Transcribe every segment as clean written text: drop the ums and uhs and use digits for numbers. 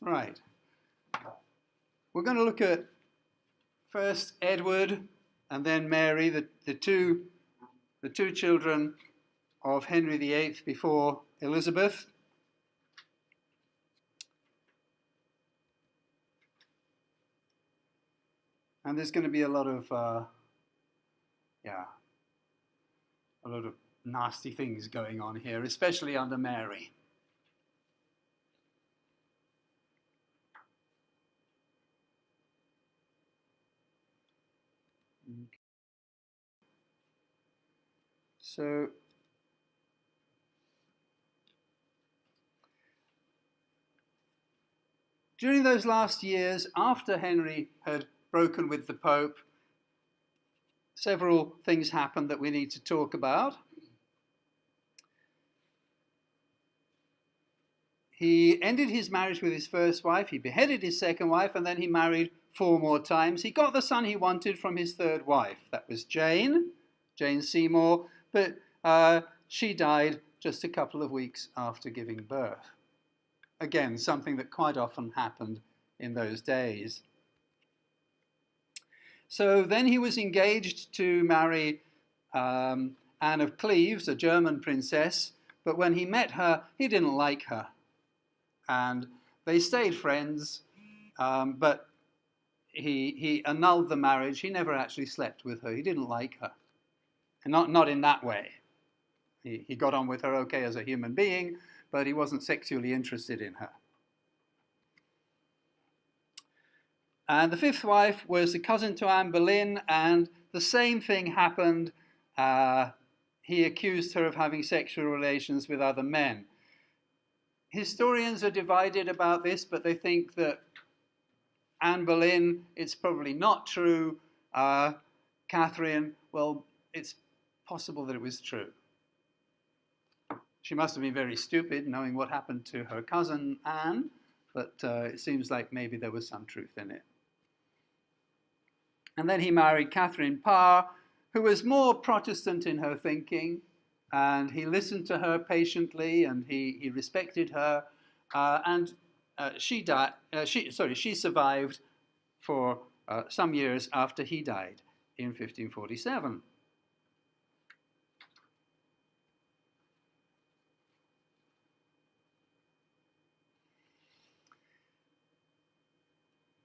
Right. We're going to look at first Edward and then Mary, the two children of Henry VIII before Elizabeth. And there's going to be a lot of nasty things going on here, especially under Mary. So during those last years, after Henry had broken with the Pope, several things happened that we need to talk about. He ended his marriage with his first wife, he beheaded his second wife, and then he married 4 more times. He got the son he wanted from his third wife. That was Jane Seymour, but she died just a couple of weeks after giving birth. Again, something that quite often happened in those days. So then he was engaged to marry Anne of Cleves, a German princess, but when he met her, he didn't like her. And they stayed friends, but he annulled the marriage. He never actually slept with her. He didn't like her. And not in that way. He got on with her okay as a human being, but he wasn't sexually interested in her. And the fifth wife was a cousin to Anne Boleyn, and the same thing happened. He accused her of having sexual relations with other men. Historians are divided about this, but they think that Anne Boleyn, it's probably not true. Catherine, well, it's possible that it was true. She must have been very stupid, knowing what happened to her cousin Anne, but it seems like maybe there was some truth in it. And then he married Catherine Parr, who was more Protestant in her thinking, and he listened to her patiently, and he respected her, and she survived for some years after he died in 1547.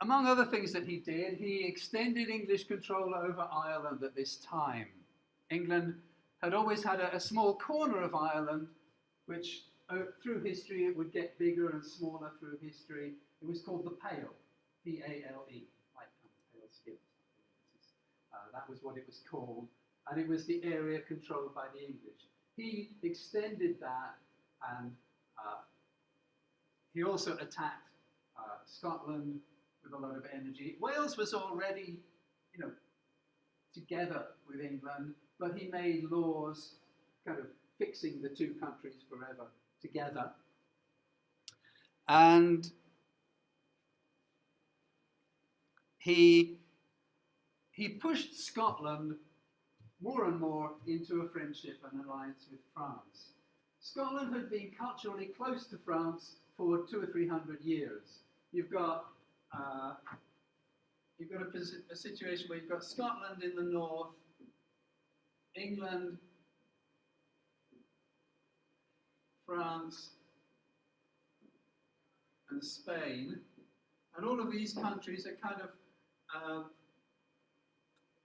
Among other things that he did, he extended English control over Ireland at this time. England had always had a small corner of Ireland, which through history it would get bigger and smaller through history. It was called the Pale, P-A-L-E, like pale skin. That was what it was called, and it was the area controlled by the English. He extended that, and he also attacked Scotland with a lot of energy. Wales was already, together with England, but he made laws kind of fixing the two countries forever together. And he pushed Scotland more and more into a friendship and alliance with France. Scotland had been culturally close to France for 200 or 300 years. You've got a situation where you've got Scotland in the north, England, France, and Spain, and all of these countries are kind of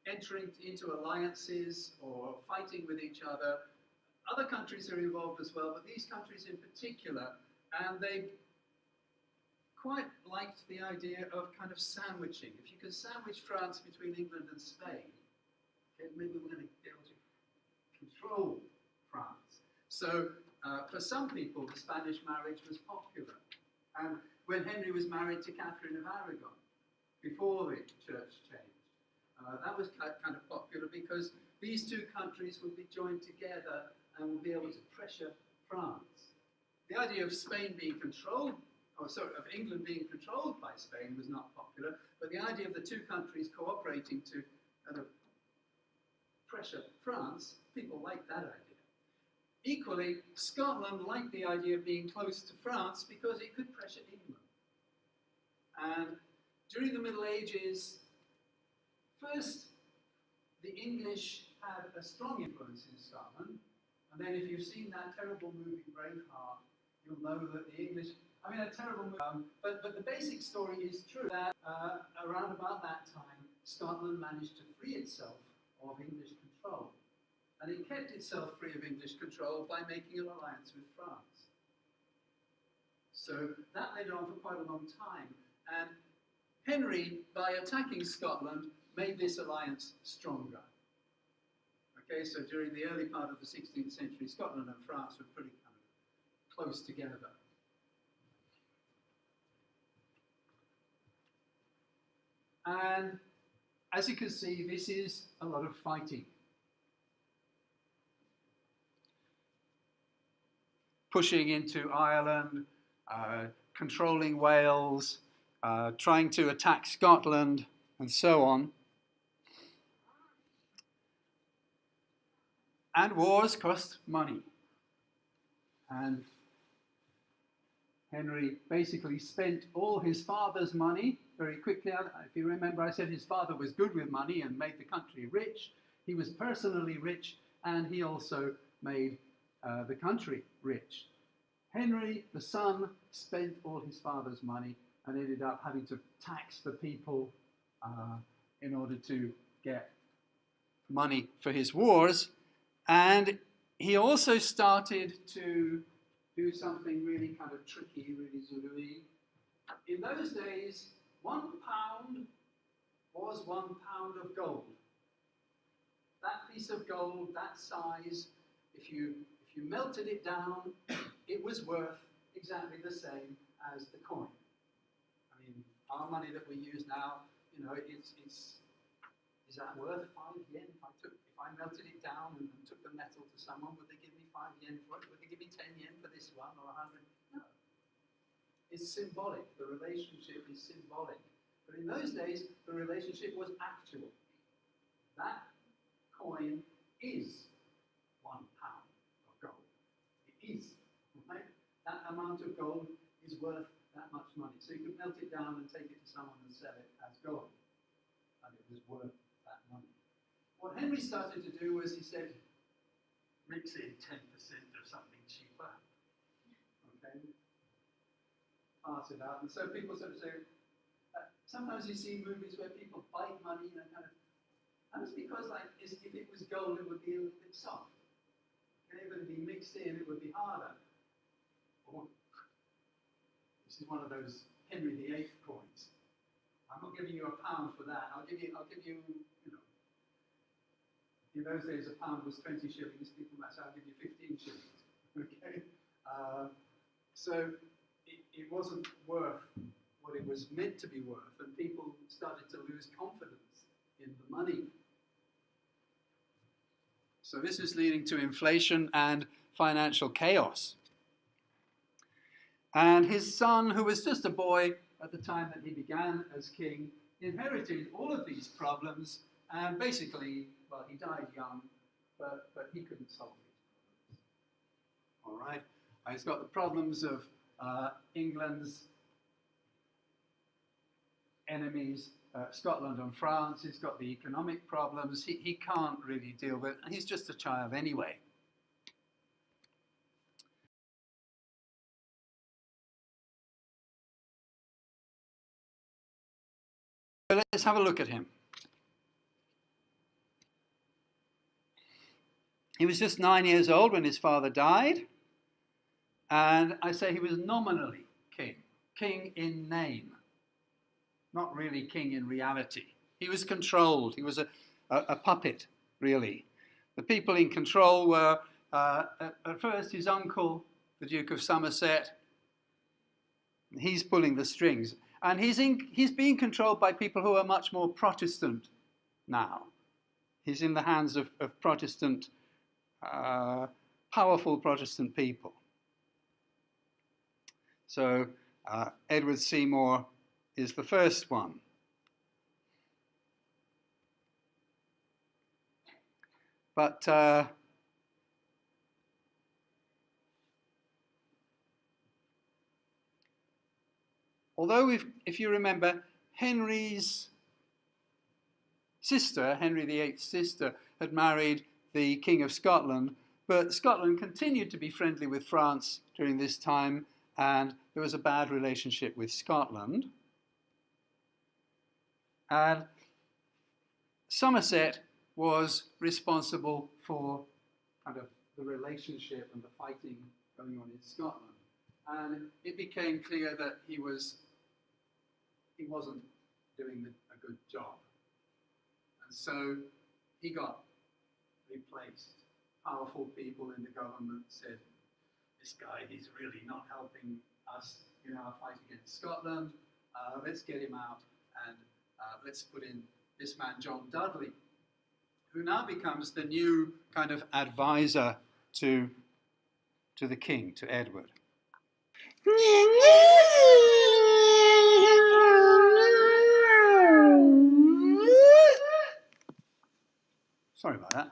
entering into alliances or fighting with each other. Other countries are involved as well, but these countries in particular, and they quite liked the idea of kind of sandwiching. If you can sandwich France between England and Spain, okay, maybe we're going to be able to control France. So for some people, the Spanish marriage was popular. And when Henry was married to Catherine of Aragon, before the church changed, that was kind of popular because these two countries would be joined together and would be able to pressure France. The idea of Spain being controlled, of England being controlled by Spain was not popular, but the idea of the two countries cooperating to kind of pressure France, people liked that idea. Equally, Scotland liked the idea of being close to France because it could pressure England. And during the Middle Ages, first, the English had a strong influence in Scotland. And then if you've seen that terrible movie Braveheart, you'll know that the English, I mean, a terrible movie, but the basic story is true, that around about that time, Scotland managed to free itself of English control. And it kept itself free of English control by making an alliance with France. So that went on for quite a long time. And Henry, by attacking Scotland, made this alliance stronger. Okay, so during the early part of the 16th century, Scotland and France were pretty kind of close together. And as you can see, this is a lot of fighting. Pushing into Ireland, controlling Wales, trying to attack Scotland, and so on. And wars cost money. And Henry basically spent all his father's money very quickly. If you remember, I said his father was good with money and made the country rich. He was personally rich, and he also made the country rich. Henry, the son, spent all his father's money and ended up having to tax the people in order to get money for his wars. And he also started to do something really kind of tricky, really Zulu-y. In those days, 1 pound was 1 pound of gold. That piece of gold, that size, if you melted it down, it was worth exactly the same as the coin. I mean, our money that we use now, you know, is that worth 5 yen? If I melted it down and took the metal to someone, would they give me 5 yen for it? Would they give me 10 yen for this one, or 100? No. It's symbolic. The relationship is symbolic. But in those days, the relationship was actual. That coin is 1 pound of gold. It is, right? That amount of gold is worth that much money. So you could melt it down and take it to someone and sell it as gold. And it was worth that money. What Henry started to do was he said, mix in 10% of something cheaper. Okay? Pass it out. And so people sort of say, sometimes you see movies where people bite money and kind of, and it's because like, if it was gold, it would be a little bit soft. Okay? But if it mixed in, it would be harder. Or, this is one of those Henry VIII coins. I'm not giving you a pound for that. I'll give you, you know, in those days a pound was 20 shillings. People might say, I'll give you 15 shillings. Okay? So it wasn't worth what it was meant to be worth, and people started to lose confidence in the money. So this is leading to inflation and financial chaos. And his son, who was just a boy at the time that he began as king, inherited all of these problems, and basically, well, he died young, but he couldn't solve these problems. All right? He's got the problems of England's enemies, Scotland and France. He's got the economic problems. He can't really deal with it. He's just a child anyway. So let's have a look at him. He was just 9 years old when his father died. And I say he was nominally king. King in name. Not really king in reality. He was controlled. He was a puppet, really. The people in control were, at first, his uncle, the Duke of Somerset. He's pulling the strings. And he's being controlled by people who are much more Protestant now. He's in the hands of Protestant, powerful Protestant people. So Edward Seymour is the first one. But although if you remember, Henry's sister, Henry VIII's sister, had married the King of Scotland, but Scotland continued to be friendly with France during this time, and there was a bad relationship with Scotland. And Somerset was responsible for kind of the relationship and the fighting going on in Scotland. And it became clear that he wasn't doing a good job. And so he got replaced. Powerful people in the government said, this guy, he's really not helping us in our fight against Scotland. Let's get him out and let's put in this man, John Dudley, who now becomes the new kind of advisor to the king, to Edward. Sorry about that.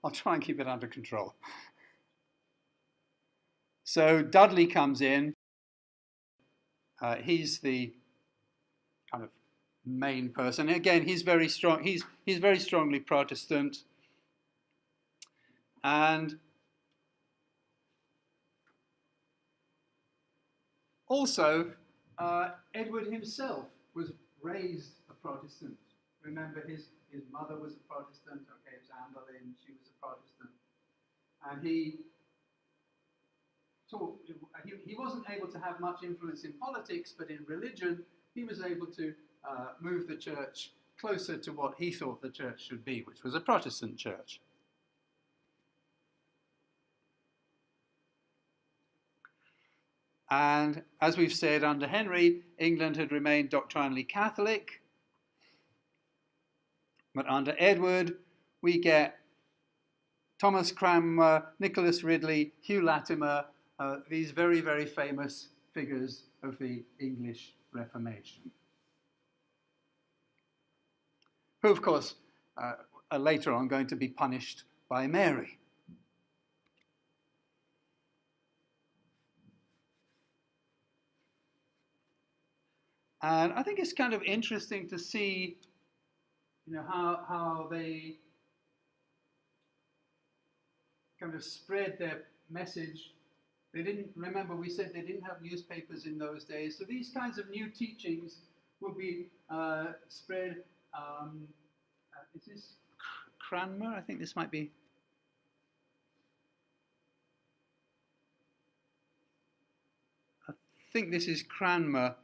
I'll try and keep it under control. So Dudley comes in. He's the kind of main person. Again, he's very strong. He's very strongly Protestant, and also Edward himself was raised a Protestant. Remember, his mother was a Protestant. Okay, it was Anne Boleyn. She was a Protestant, and he wasn't able to have much influence in politics, but in religion, he was able to move the church closer to what he thought the church should be, which was a Protestant church. And as we've said, under Henry, England had remained doctrinally Catholic. But under Edward, we get Thomas Cranmer, Nicholas Ridley, Hugh Latimer, these very, very famous figures of the English Reformation, who, of course, are later on going to be punished by Mary. And I think it's kind of interesting to see, how they kind of spread their message. They didn't, remember we said they didn't have newspapers in those days, so these kinds of new teachings will be spread. Is this Cranmer? I think this might be. I think this is Cranmer,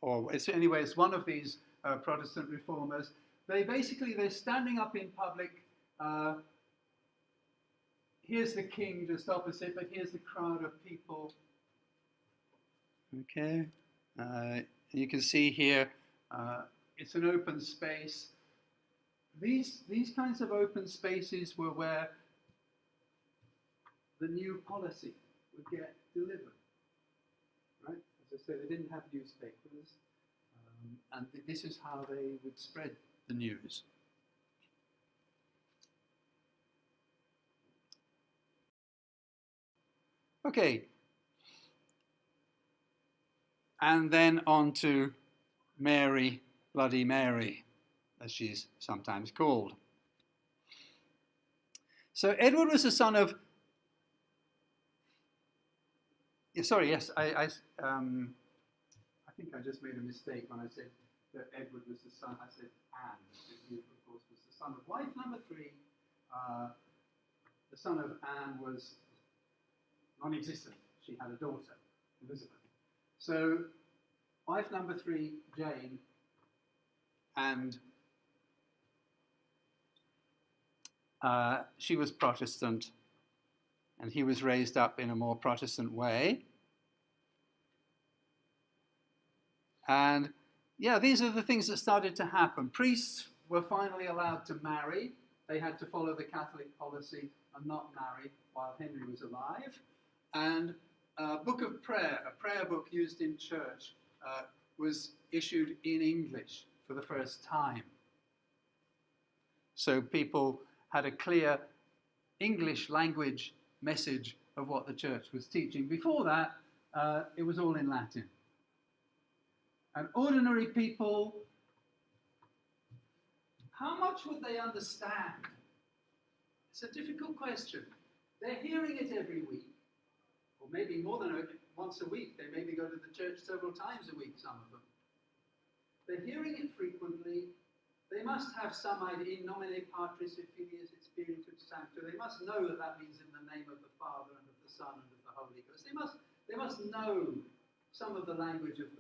or anyway, it's one of these Protestant reformers. They're standing up in public. Here's the king just opposite, but here's the crowd of people. Okay, you can see here, it's an open space. These kinds of open spaces were where the new policy would get delivered. Right? As I said, they didn't have newspapers, and this is how they would spread the news. Okay, and then on to Mary, Bloody Mary, as she's sometimes called. So Edward was the son of. Sorry, yes, I think I just made a mistake when I said that Edward was the son. I said Anne. He, of course, was the son of wife number 3. The son of Anne was non-existent. She had a daughter, Elizabeth. So, wife number 3, Jane, and she was Protestant, and he was raised up in a more Protestant way. And yeah, these are the things that started to happen. Priests were finally allowed to marry. They had to follow the Catholic policy and not marry while Henry was alive. And a book of prayer, a prayer book used in church, was issued in English for the first time. So people had a clear English language message of what the church was teaching. Before that, it was all in Latin. And ordinary people, how much would they understand? It's a difficult question. They're hearing it every week, or maybe more than once a week. They maybe go to the church several times a week, some of them. They're hearing it frequently. They must have some idea, in nomine Patris et Filius et Spiritus Sancto. They must know that that means in the name of the Father and of the Son and of the Holy Ghost. They must know some of the language of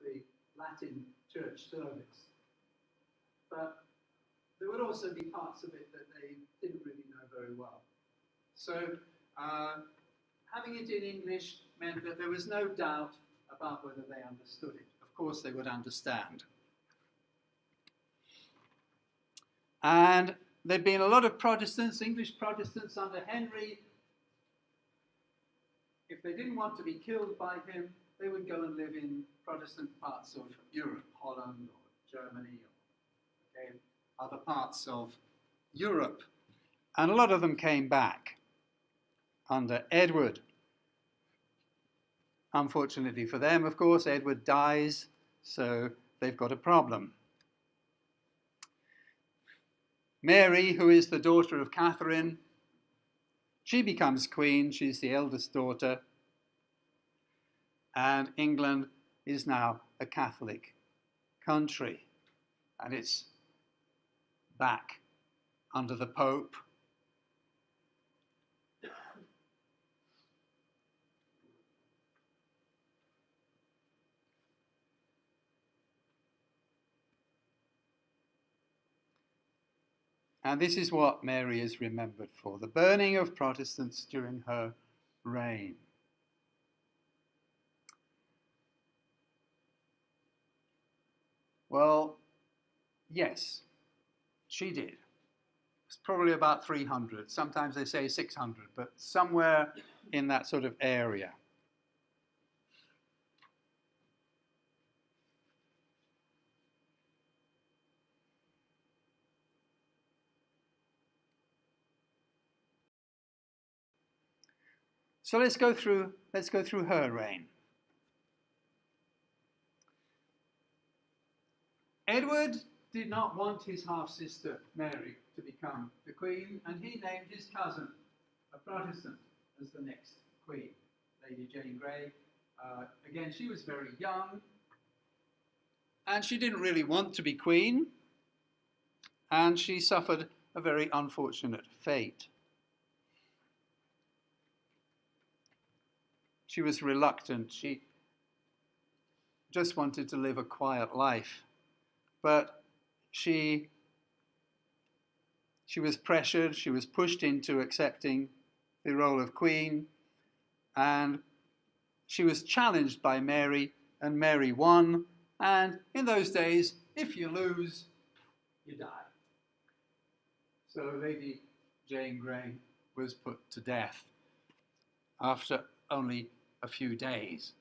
the Latin church service. But there would also be parts of it that they didn't really know very well. So having it in English meant that there was no doubt about whether they understood it. Of course they would understand. And there'd been a lot of Protestants, English Protestants under Henry. If they didn't want to be killed by him, they would go and live in Protestant parts of Europe, Holland or Germany or other parts of Europe. And a lot of them came back under Edward. Unfortunately for them, of course, Edward dies, so they've got a problem. Mary, who is the daughter of Catherine, she becomes queen. She's the eldest daughter. And England is now a Catholic country. And it's back under the Pope. And this is what Mary is remembered for, the burning of Protestants during her reign. Well, yes, she did. It's probably about 300. Sometimes they say 600, but somewhere in that sort of area. So let's go through her reign. Edward did not want his half-sister Mary to become the queen, and he named his cousin, a Protestant, as the next queen, Lady Jane Grey. Again, she was very young, and she didn't really want to be queen, and she suffered a very unfortunate fate. She was reluctant. She just wanted to live a quiet life. But she was pressured, she was pushed into accepting the role of queen, and she was challenged by Mary, and Mary won. And in those days, if you lose, you die. So Lady Jane Grey was put to death after only a few days.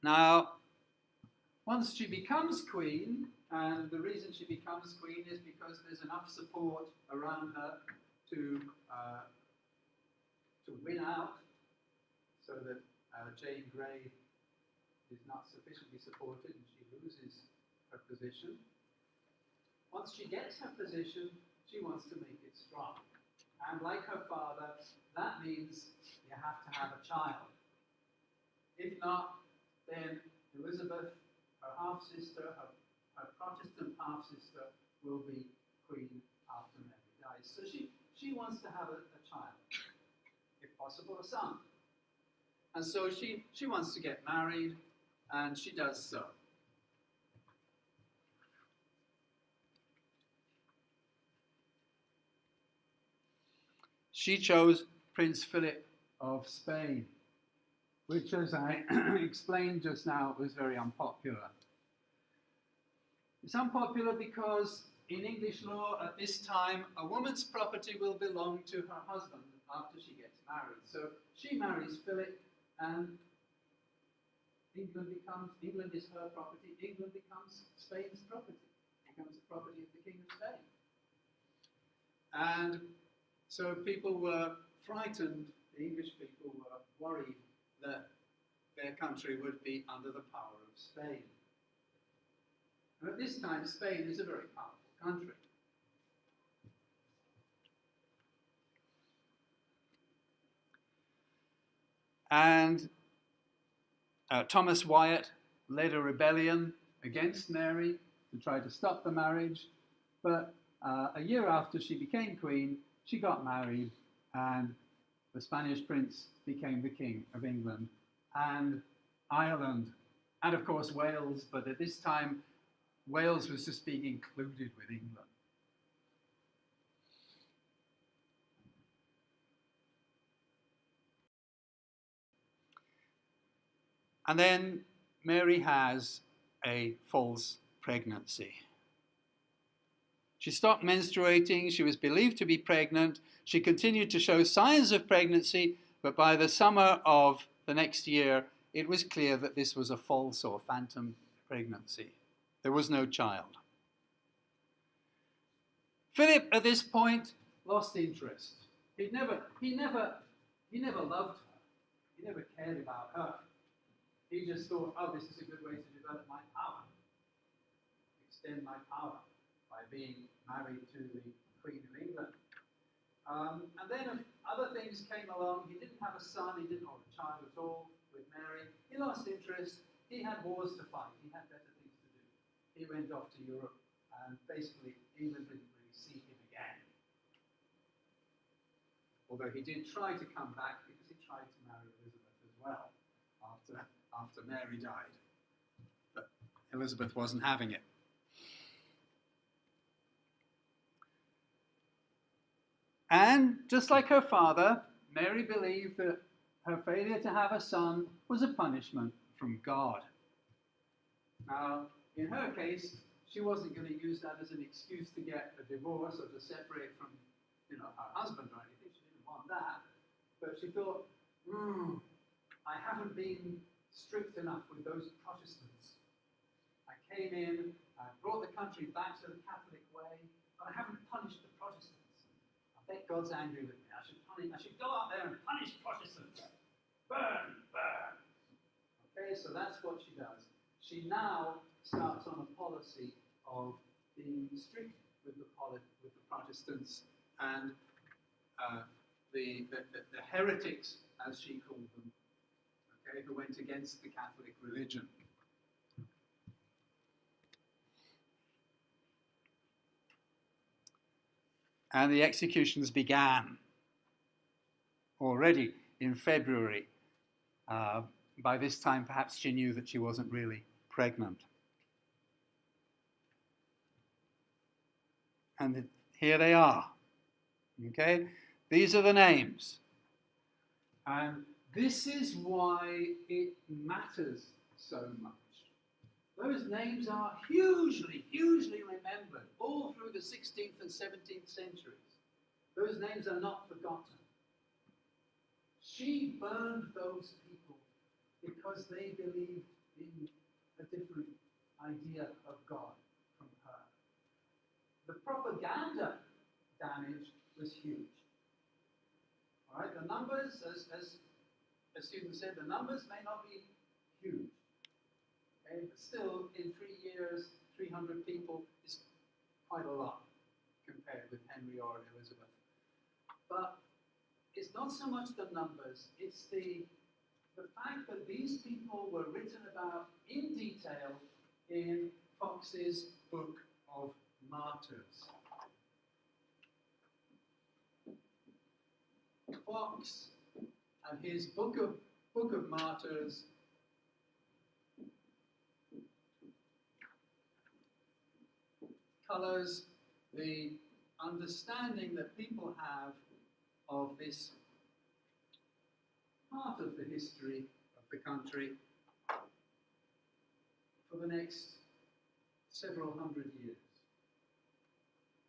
Now, once she becomes queen, and the reason she becomes queen is because there's enough support around her to win out, so that Jane Grey is not sufficiently supported and she loses her position. Once she gets her position, she wants to make it strong. And like her father, that means you have to have a child. If not, then Elizabeth, her half-sister, her Protestant half-sister, will be queen after Mary dies. So she wants to have a child, if possible, a son. And so she wants to get married, and she does so. She chose Prince Philip of Spain, which, as I explained just now, was very unpopular. It's unpopular because in English law at this time, a woman's property will belong to her husband after she gets married. So she marries Philip, and England is her property. England becomes Spain's property. It becomes the property of the King of Spain. And so people were frightened, the English people were worried that their country would be under the power of Spain. And at this time, Spain is a very powerful country. And Thomas Wyatt led a rebellion against Mary to try to stop the marriage. But a year after she became queen, she got married, and the Spanish prince became the king of England and Ireland, and of course Wales, but at this time Wales was just being included with England. And then Mary has a false pregnancy. She stopped menstruating, she was believed to be pregnant, she continued to show signs of pregnancy, but by the summer of the next year, it was clear that this was a false or phantom pregnancy. There was no child. Philip, at this point, lost interest. He never loved her. He never cared about her. He just thought, oh, this is a good way to develop my power, extend my power by being married to the Queen of England. And then other things came along. He didn't have a son, he didn't have a child at all with Mary. He lost interest. He had wars to fight. He had better things to do. He went off to Europe, and basically England didn't really see him again. Although he did try to come back, because he tried to marry Elizabeth as well after Mary died. But Elizabeth wasn't having it. And just like her father, Mary believed that her failure to have a son was a punishment from God. Now, in her case, she wasn't going to use that as an excuse to get a divorce or to separate from, her husband or anything. She didn't want that. But she thought, I haven't been strict enough with those Protestants. I came in, I brought the country back to the Catholic way, but I haven't punished the Protestants. I bet God's angry with me. I should go out there and punish Protestants. Burn, burn. Okay, so that's what she does. She now starts on a policy of being strict with the Protestants and the heretics, as she called them, okay, who went against the Catholic religion. And the executions began already in February. By this time, perhaps she knew that she wasn't really pregnant. And here they are. Okay? These are the names. And this is why it matters so much. Those names are hugely, hugely remembered all through the 16th and 17th centuries. Those names are not forgotten. She burned those people because they believed in a different idea of God from her. The propaganda damage was huge. All right, the numbers, as Stephen said, the numbers may not be huge. Okay, but still, in 3 years, 300 people is quite a lot compared with Henry or Elizabeth. But it's not so much the numbers, it's the fact that these people were written about in detail in Fox's Book of Martyrs. Fox and his Book of Martyrs colors the understanding that people have of this part of the history of the country for the next several hundred years.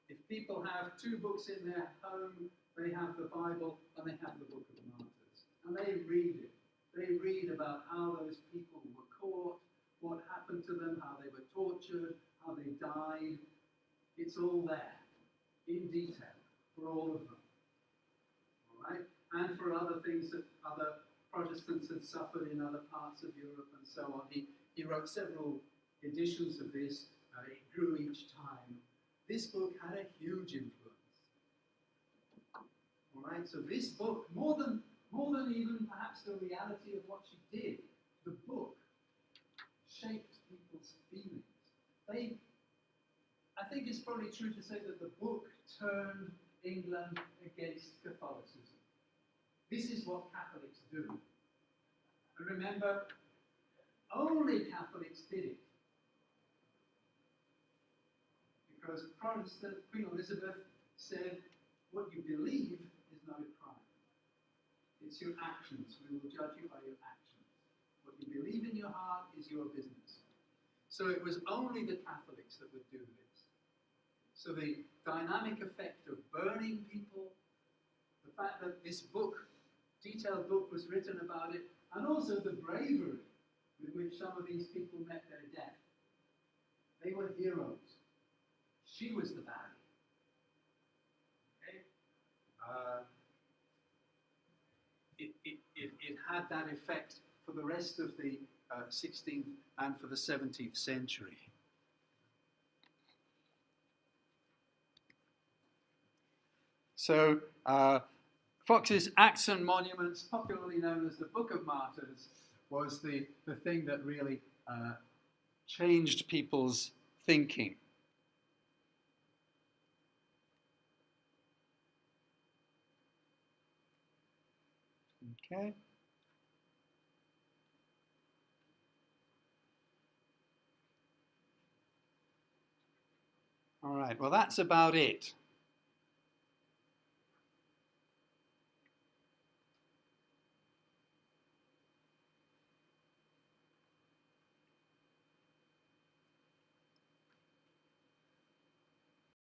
If people have 2 books in their home, they have the Bible and they have the Book of Martyrs. And they read it. They read about how those people were caught, what happened to them, how they were tortured, how they died. It's all there, in detail. for all of them. All right? And for other things that other Protestants had suffered in other parts of Europe and so on. He wrote several editions of this. It grew each time. This book had a huge influence. All right? So this book, more than even perhaps the reality of what she did, the book shaped people's feelings. I think it's probably true to say that the book turned England against Catholicism. This is what Catholics do. And remember, only Catholics did it. Because Protestant Queen Elizabeth said, what you believe is not a crime. It's your actions. We will judge you by your actions. What you believe in your heart is your business. So it was only the Catholics that would do this. So the dynamic effect of burning people, the fact that this book, detailed book was written about it, and also the bravery with which some of these people met their death. They were heroes. She was the baddie. Okay? It had that effect for the rest of the 16th and for the 17th century. So, Fox's Acts and Monuments, popularly known as the Book of Martyrs, was the thing that really changed people's thinking. Okay. All right, well, that's about it.